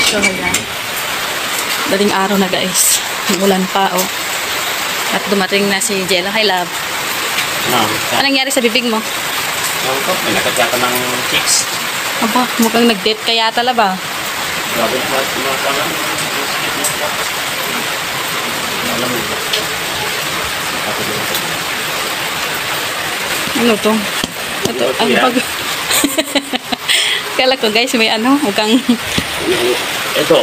So, ayan. Daling araw na guys. Ulan pa, oh. At dumating na si Jello. Hi, love. No. Anong nangyari sa bibig mo? May nakadya ka ng chicks. Aba, mukhang nag-date kaya tala ba? Grabe na mga kalang. Alam mo. Ano to? Ito, ano pag... Kala ko guys, may ano, mukhang... Ito.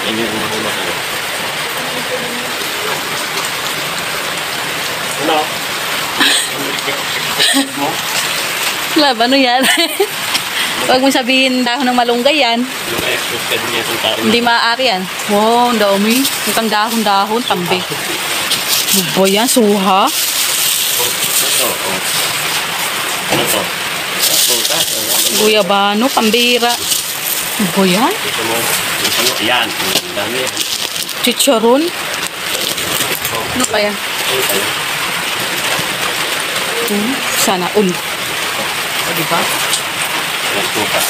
Yan yung mahulog ko. Ano? Love, ano yan? Huwag mo sabihin dahon ng malunggay yan. Hindi maaari yan. Wow, ang dami. Mukhang dahon-dahon, tambi. Ano yan? Suha? Ano to? Guyabano, pambira. Ano yan? Yan. Dami. Chicharon? Ano kaya? Sana all. Diba? Yan po pa.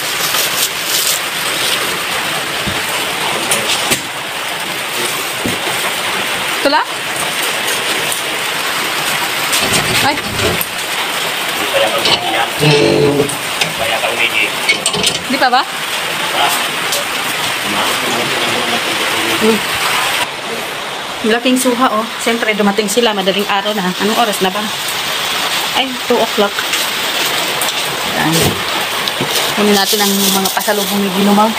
Ito lang? Ay. Kaya kang medyo yan. Kaya kang medyo. Di pa ba? Malaking suha, oh. Siyempre, dumating sila. Madaling araw na. Anong oras na ba? Ay, 2 o'clock. Yan. Kunin natin ang mga pasalubong ni Ginumag.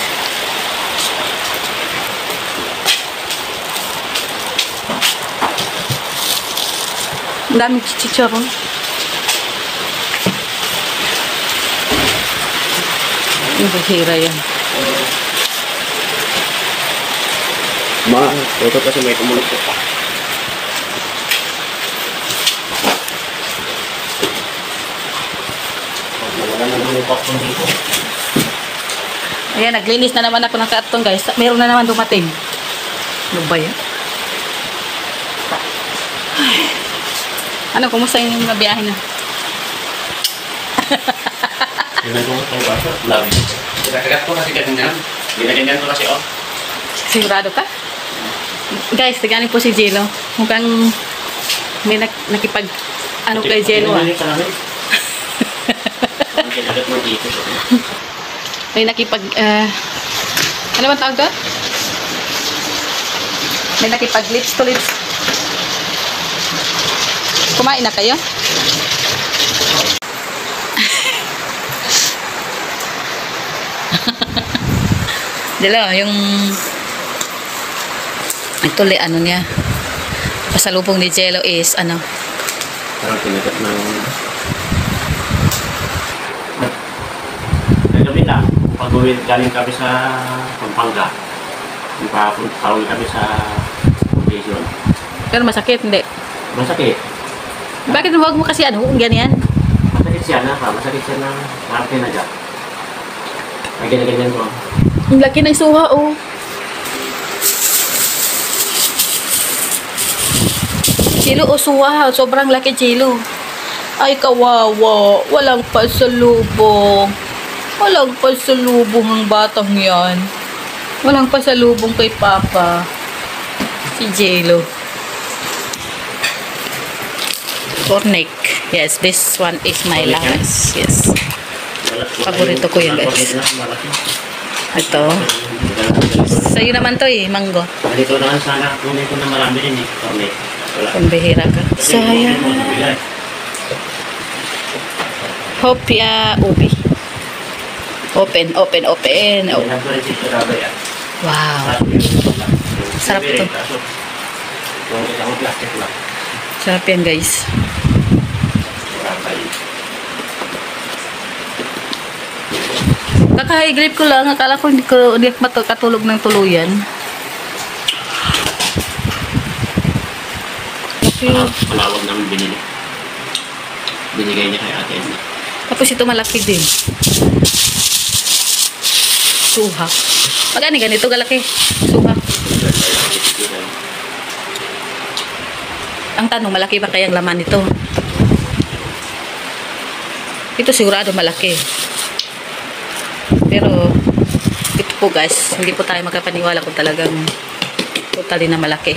Ang daming chicharon. Yung buhira yan. Ito kasi may tumulog ko pa. Wala na naman yung popcorn dito. Ayan, naglinis na naman ako ng karton guys. Meron na naman dumating. Ano ba yan? Ay. Ano, kumusta yung mga biyahe na? Ginagawa ko ba? Love. Kinakagat ko kasi ganyan. Ginaganyan ko kasi, oh. Sigurado ka? Guys, taganin po si Jello. Mukhang may nakipag ano kay Jello, ah. Kinagat mo dito. May nakipag ano ba tawag doon? May nakipag lips to lips. Kumain na kayo? Jello, yung ito ano niya, pasalubong ni Jello is ano? Parang kinagat ng nagabi lang. Pag-uwi galing kami sa Pampanga. Pag-uwi kami sa Quezon. Pero masakit, hindi? Masakit. Bakit huwag mo kasi ano, ganyan? Masakit siya na pa. Masakit siya na parang kinagat. Ay, ganyan ko. Ang laki ng suha, oh. Jello, oh, suha. Sobrang laki, Jello. Ay, kawawa. Walang pasalubong. Walang pasalubong ang batang yan. Walang pasalubong kay Papa. Si Jello. Cornic. Yes, this one is my last. Yes. Paborito ko yun, guys. Ito. Sa'yo naman to, eh. Mango. Dito na sana. Kunin ko na marami rin, eh. Cornic. Pambihira ka. Sayang. Hopia ubi. Open. Oh. Wow. Sarap to. Sarap yan, guys. Kaka-grip ko lang. Akala ko hindi katulog ng tuluyan. Palawag namin binili. Binigay niya kay ate. Tapos ito malaki din. Suha. Magani ganito kalaki. Suha. Ang tanong, malaki ba kayang laman nito? Ito sigurado malaki. Pero ito po po guys, hindi po tayo magkapaniwala kung talagang totally na malaki.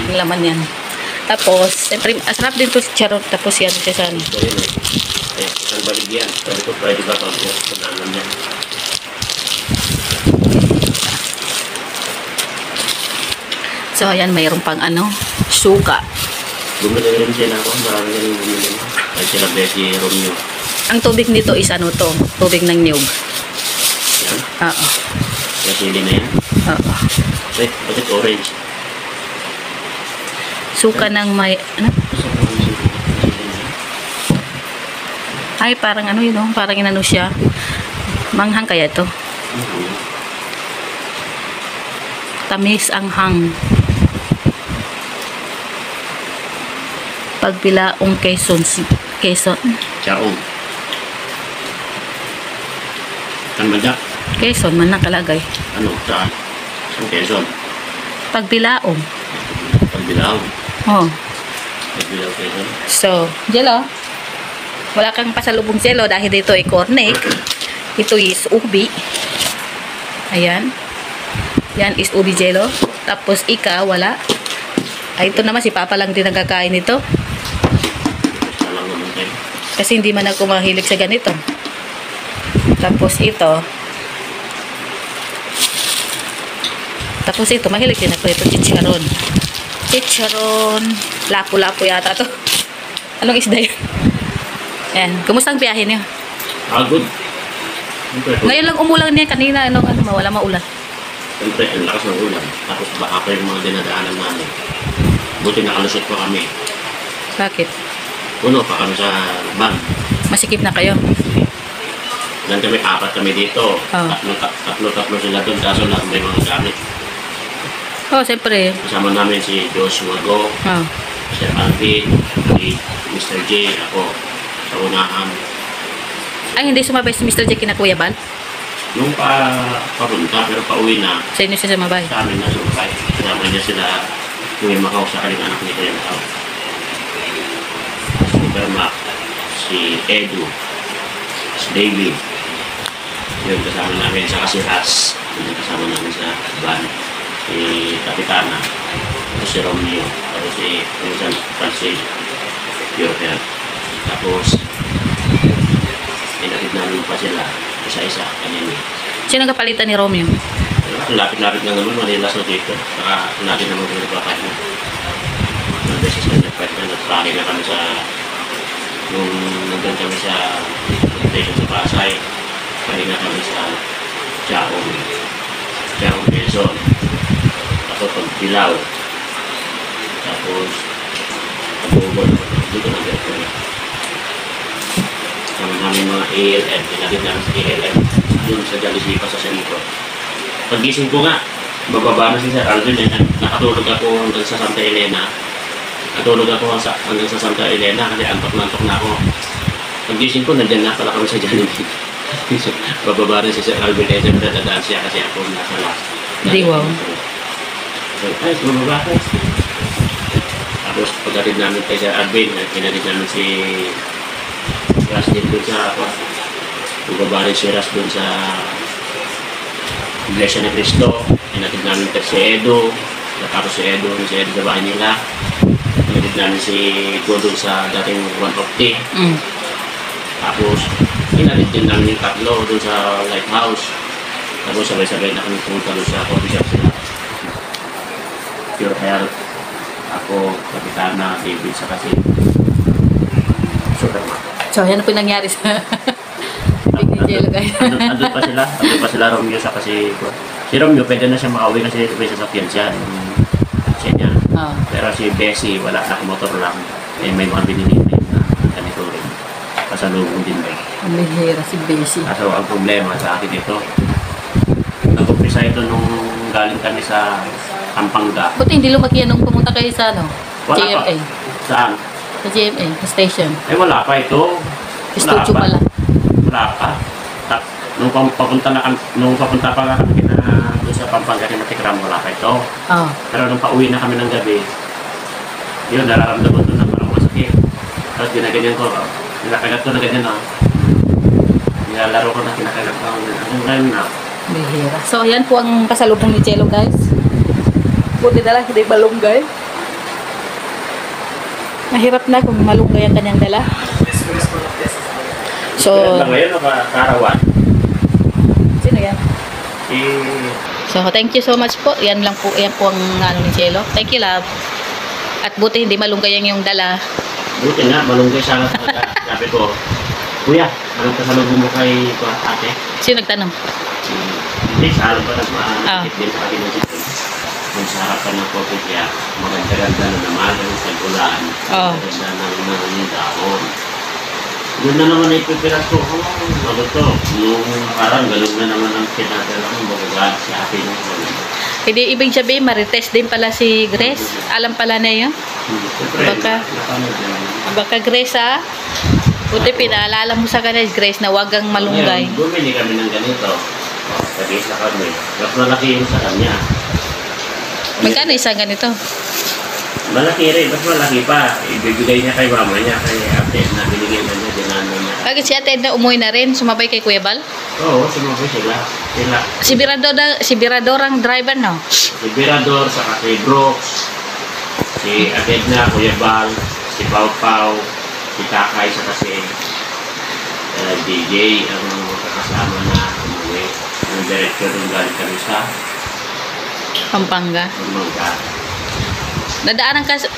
Yung laman yan. Tapos, siyempre, asarap din to si Charot. Tapos yan, siya sa ano. Isang baligyan. Sabi ko, pwede ba pag naman yan? So, ayan, mayroon pang ano, suka. Bumili rin sila ako. Marami rin bumili. Ay sila Bessie Romeo. Ang tubig nito is ano to, tubig ng niyog. Yan. Oo. Kasi hindi na yan. Oo. Ay, bakit orange? Suka ng may, ano? Ay, parang ano yun, oh, parang inano siya. Manghang kaya to. Tamis ang hang. Pagbilaong Quezon. Chaong. Kan ba? Quezon man nakalagay. Ano? Saan? Saan Quezon? Pagbilaong. Pagbilaw. Oh. Pagbilaw Quezon. So, Jello. Wala kang pasalubong Jello dahil dito ay cornet. Ito is ubi. Ayan. Yan is ubi Jello. Tapos ika, wala. Ay, ito naman si Papa lang din nagkakain nito. Alam naman kayo. Kasi hindi man ako mahilig sa ganito. Tapos ito. Tapos ito, mahilig din ako ito. Chicharon. Chicharon. Lapu-lapu yata to. Anong isda yun? Ayan. Kumusta ang biyahe niyo? Good. Ngayon lang umulan niya. Kanina, ano, wala maulan. Siyempre, ang lakas ng ulan. Tapos baka pa yung mga dinadaanan namin. Buti nakalusot pa kami. Bakit? Puno pa kami sa van. Masikip na kayo? Ilan kami, 4 kami dito. Oh. Tatlo sila doon. Kaso lahat may mga gamit. Oh, siyempre. Kasama namin si Joshua Go, Oh. Sir Alvin, si Mr. J, ako, sa unahan. Ay, hindi sumabay si Mr. J kina Kuya Bal? Nung papunta, pero pauwi na, Sa inyo siya sumabay? sa amin na sumakay. Kasama niya sila, yung Macau sa kaling anak ni Kuya Macau. Si Bermac, si Edu, si David. Yun, kasama namin sa Kasiras. Yun, kasama namin sa van. Si Kapitana, tapos si Romeo, tapos si Vincent Francis, Pure Health. Tapos, inakit namin pa sila, isa-isa, kanina. Sino nagkapalitan ni Romeo? Lapit-lapit lang naman, Manila sa dito. Saka natin naman kung nagpapahit na. Ang beses na nagpahit na, nagpahit na kami sa, nung nandun kami sa station sa Pasay, pahinga kami sa Chaong Quezon. Tapos Pagbilaw. Tapos Pagubol. Dito na dito. Kami namin mga ALM. Pinagin namin sa ALM. Doon sa Jalisipa sa Senito. Pag-gising ko nga, bababa na si Sir Alvin. Nakatulog ako hanggang sa Santa Elena. Natulog ako hanggang sa Santa Elena kasi antok na ako. Pag-gising ko, nandyan na pala kami sa Jollibee. Bababa rin si Sir Alvin. Siyempre, dadaan siya kasi ako nasa last. Di wow. Ay, bumaba ko. Tapos pagdating namin kay Sir Alvin, pinatid namin si Ras din doon sa ako. Bumaba rin si Ras doon sa Iglesia ni Cristo. Pinatid namin si Edo. Tapos si Edo sa bahay nila. Pinatid namin si Go doon sa dating 150. Tapos pinatid din namin yung tatlo doon sa Lighthouse. Tapos sabay-sabay na kami pumunta doon sa coffee shop sila. Pure Health, ako, Kapitana, David, sa kasi Superman. So, yan po nangyari sa Big Jello guys. Andun pa sila Romeo sa kasi si Romeo pwede na siya makauwi kasi may sasakyan siya niya. Oh. Pero si Bessie wala, nakamotor lang. May mga binili na ganito rin. Pasalubong din ba. Ang bihira si Bessie. Kaso ang problema sa akin ito, nag-umpisa ito nung galing kami sa Pampanga. Buti hindi lumaki yan nung pumunta kayo sa ano? Wala GMA. pa. Saan? Sa GMA, sa station. Wala pa ito. Studio pala. Wala pa. Nung papunta pa nga kami doon sa Pampanga ni Matikram, wala pa ito. Oh. Pero nung pauwi na kami ng gabi, yun, nararamdaman doon na parang masakit. Tapos ginaganyan ko, kinakagat ko na ganyan na. Nilalaro ko na kinakagat ko. Hanggang na, Bihira. So, ayan po ang pasalubong ni Jello, guys. Buti na lang, hindi malunggay. Mahirap na kung malunggay ang kanyang dala. So, Kailan lang ngayon o karawan? sino yan? Eh, So, thank you so much po. Yan lang po, yan po ang ano ni Jello. Thank you, love. At buti hindi malunggay ang yung dala. buti nga, malunggay sana talaga. Sabi ko, Kuya, anong kasalubong mo kay ate? Sino nagtanong? Hindi, sa alam pa Ah. nagmakikip din sa akin ng sito. Kung sa harapan ng kopi kaya, maganda-ganda na naman ang sagulaan. Oh. Maganda na ng dahon. Yun na naman ay pipiras ko. Ano to? Yung parang ganun na naman ang pinadala mo. Magagad si ate nung Hindi, ibig sabihin, marites din pala si Grace. Alam pala na yun. Siyempre, Baka- napanood yan. Baka Grace, ha? Buti pinaalala mo sa kanya, Grace, na wag ang malunggay. Ngayon, bumili kami ng ganito. Tag-isa kami. Mas malaki yung sa kanya. Magkano isang ganito? Malaki rin, mas malaki pa. Ibibigay niya kay mama niya, kay ate na binigay na niya, dinano niya. Bakit si Ate Edna umuwi na rin? Sumabay kay Kuya Bal? Oo, sumabay sila. Si Birador ang driver, no? Si Birador, saka si Brooks, si Adedna, Kuya Bal, si Pau Pau, si Takay, saka si DJ, ang kakasama na umuwi. Ang director ng galing kami sa Pampanga. Pampanga.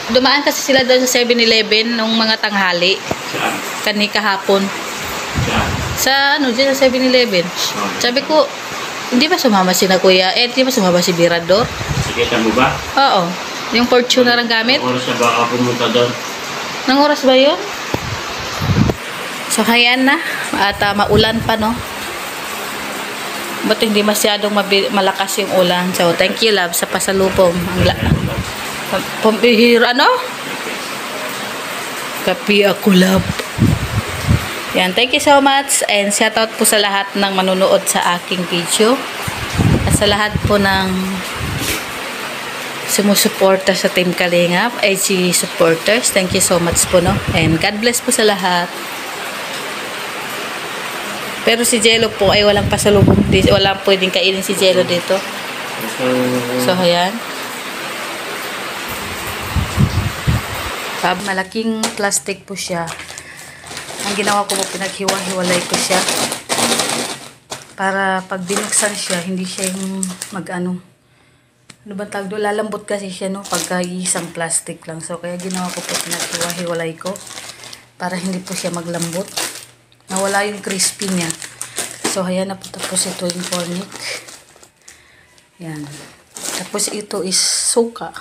Dumaan kasi sila doon sa 7-Eleven nung mga tanghali. Saan? Kahapon. Saan? Sa ano, dyan sa 7-Eleven. Sabi ko, hindi ba sumama si na Kuya? Hindi ba sumama si Birador? Sikita mo ba? Oo. Yung Fortuner ang gamit. Ang oras na baka pumunta doon? Nang oras ba yun? So, hayan na. At maulan pa, no? Ba't hindi masyadong malakas yung ulan? So, thank you, love, sa pasalubong. Pambihira, ano? Kapi ako, love. Yan, thank you so much. And shout out po sa lahat ng manunood sa aking video. At sa lahat po ng sumusuporta sa Team Kalingap, IG supporters. Thank you so much po, no? And God bless po sa lahat. Pero si Jello po ay walang pasalubong. Walang pwedeng kainin si Jello dito. So, ayan. Malaking plastic po siya. Ang ginawa ko po, pinaghiwa-hiwalay ko siya. Para pag binuksan siya, hindi siya yung mag-ano. Ano ba tawag doon? Lalambot kasi siya, no? Pagka isang plastic lang. So, kaya ginawa ko po, pinaghiwa-hiwalay ko. Para hindi po siya maglambot. Nawala yung crispy niya. So, ayan na po. Tapos ito yung cornic. Yan. Tapos ito is suka.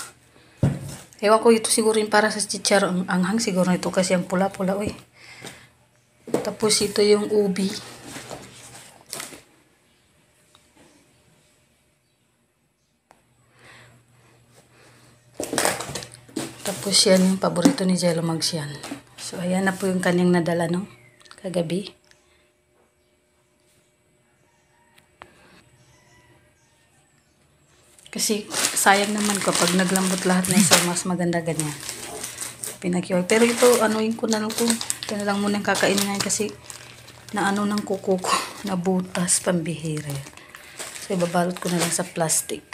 Ewan ko, ito siguro yung para sa chichar ang anghang. Siguro ito kasi ang pula-pula. Uy. Tapos ito yung ubi. Tapos yan yung paborito ni Jello Mags yan. So, ayan na po yung kanyang nadala, no? Kagabi. Kasi sayang naman kapag naglambot lahat na, so mas maganda ganyan. Pinaghiwag. Pero ito, anuin ko na lang ito. Ito na lang muna kakainin ngayon kasi naano ng kuko ko. Nabutas, pambihira. So ibabalot ko na lang sa plastic.